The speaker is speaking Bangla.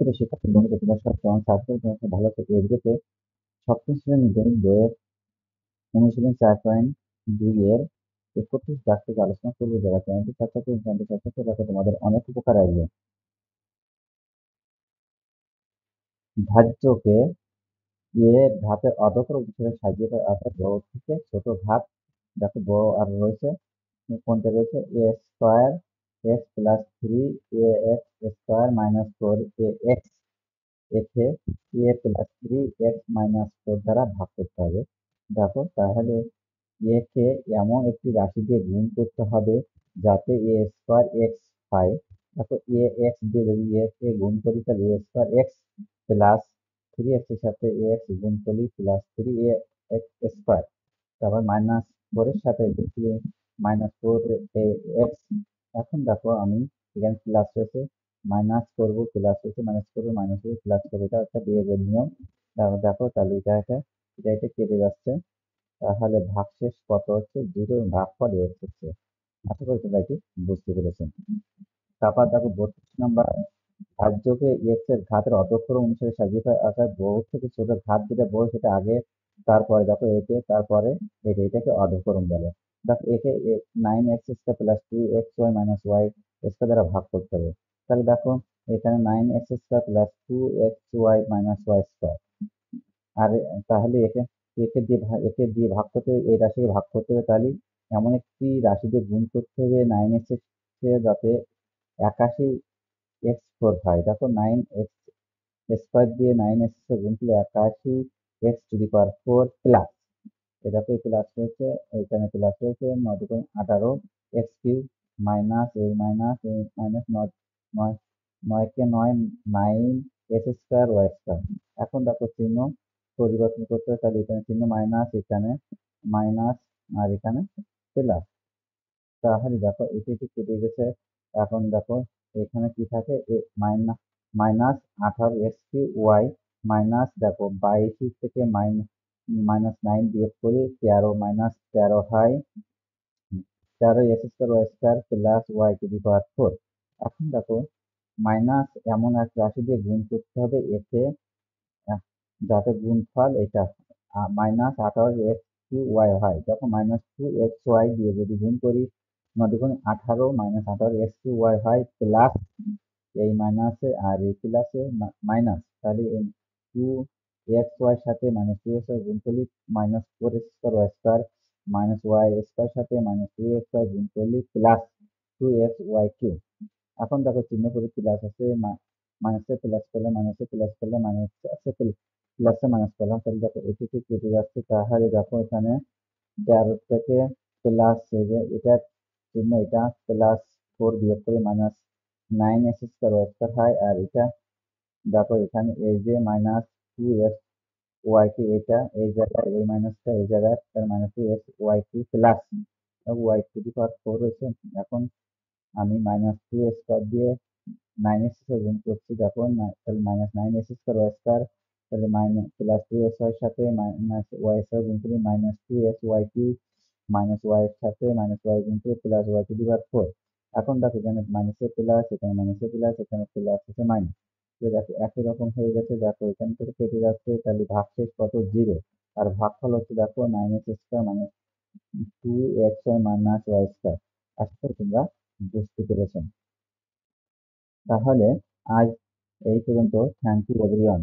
প্রিয় শিক্ষার্থী বন্ধুরা, তোমরা সব কেমন আছো? তোমরা সব ভালো আছো? এই ভিডিওতে সপ্তম শ্রেণীর গণিত বইয়ের অনুশীলন 4.2 এর 31 দাগ থেকে আলোচনা করবো। যারা চ্যানেলটি সাবস্ক্রাইব দেখো, তোমাদের অনেক উপকার আসবে। ধার্যকে ঘাতের অধঃক্রম হিসেবে সাজিয়ে দেয়, অর্থাৎ বড় থেকে ছোট ঘাত। দেখো বড় আর রয়েছে কোনটা রয়েছে এ square x plus 3 ax² - 4ax একে a+3x - 4 দ্বারা ভাগ করতে হবে। দেখো তাহলে একে এমন একটি রাশি দিয়ে গুণ করতে হবে যাতে a² হয়। দেখো ax দিয়ে যদি a কে গুণ করি তাহলে a² প্লাস 3x এর সাথে ax গুণ করলে প্লাস 3ax²। তারপর -4 এর সাথে -4ax। এখন দেখো আমি এখানে প্লাস রয়েছে, মাইনাস করবো, প্লাস রয়েছে, মাইনাস করবো, মাইনাস করবো, প্লাস করবো। এটা একটা বিয়োগের নিয়ম। তারপর দেখো তাহলে এটা কেটে যাচ্ছে। তাহলে ভাগশেষ কত হচ্ছে? 0 ভাগফল x হচ্ছে। আশা করি তোমরা এটি বুঝতে পেরেছো। তারপর দেখো 32 নম্বর, ধার্যকে এক্স এর ঘাতের অধঃক্রম অনুসারে সাজিয়ে হয়, অর্থাৎ বড় থেকে ছোট ঘাত যেটা বড় সেটা আগে, তারপরে দেখো একে, তারপরে এটাকে অধঃক্রম বলে। দেখো একে 9x² plus 2xy minus Y square দ্বারা ভাগ করতে হবে। তাহলে দেখো এখানে 9x² plus 2xy minus Y square. আর তাহলে একে দিয়ে ভাগ করতে হবে, এই রাশিকে ভাগ করতে হবে। তাহলে এমন একটি রাশি দিয়ে গুণ করতে হবে 9x কে যাতে 81x4 হয়। দেখো 9x² দিয়ে 9x গুণ করলে 81x⁴ প্লাস, এটা তো প্লাস রয়েছে, এখানে প্লাস রয়েছে, 9×18 মাইনাস এই মাইনাস এই মাইনাস 9 কে 9 9x² এখন দেখো চিহ্ন পরিবর্তন করতে হবে। তাহলে এখানে চিহ্ন মাইনাস, এখানে মাইনাস, আর এখানে প্লাস। তাহলে দেখো এটি কেটে গেছে। এখন দেখো এখানে কি থাকে, -18x³ মাইনাস দেখো 22 থেকে -9 বিয়োগ করি 13 -13 হয় 13x² প্লাস y⁴। এখন দেখো মাইনাস এমন এক রাশি দিয়ে গুণ করতে হবে একে, যাতে গুণফল এটা -18x³ হয়। দেখো -2xy দিয়ে যদি গুণ করি 9×18 -18x³ হয় প্লাস এই মাইনাসে আর এই প্লাসে মাইনাস, তাহলে 2xy সাথে -2xy গুণ করলে -4x² y² সাথে -2xy গুণ করলে প্লাস 2xy³। এখন দেখো চিহ্ন করে প্লাস আছে, মাইনাসে প্লাস করলে মাইনাসে প্লাস করলে মাইনাস আছে, প্লাসে মাইনাস করলাম, তাহলে দেখো এটিকে কেটে যাচ্ছে। তাহলে দেখো এখানে 13 থেকে প্লাস এটা চিহ্ন, এটা প্লাস 4 বিয়োগ করে -9x² হয়। আর এটা দেখো এখানে এই যে -2xy এটা এই জায়গায়, এই মাইনাসটা এই জায়গায়, তার -2xy³ প্লাস y⁴ রয়েছে। এখন আমি -2x² দিয়ে 9x গুণ করছি, দেখো তাহলে -9x², তাহলে প্লাস 2xy এর সাথে -y² গুণ করি -2xy³ y এর সাথে -y গুণ করে প্লাস y⁴। এখন দেখো এখানে মাইনাসে প্লাস, এখানে মাইনাসে প্লাস, এখানে প্লাস আছে মাইনাস, তো দেখো একই রকম হয়ে গেছে। দেখো এখান থেকে কেটে যাচ্ছে, তাহলে ভাগশেষ কত? 0। আর ভাগফল হচ্ছে দেখো 9x² - 2xy মাইনাস y²। আশা করি তোমরা বুঝতে পেরেছ। তাহলে আজ এই পর্যন্ত। Thank you everyone.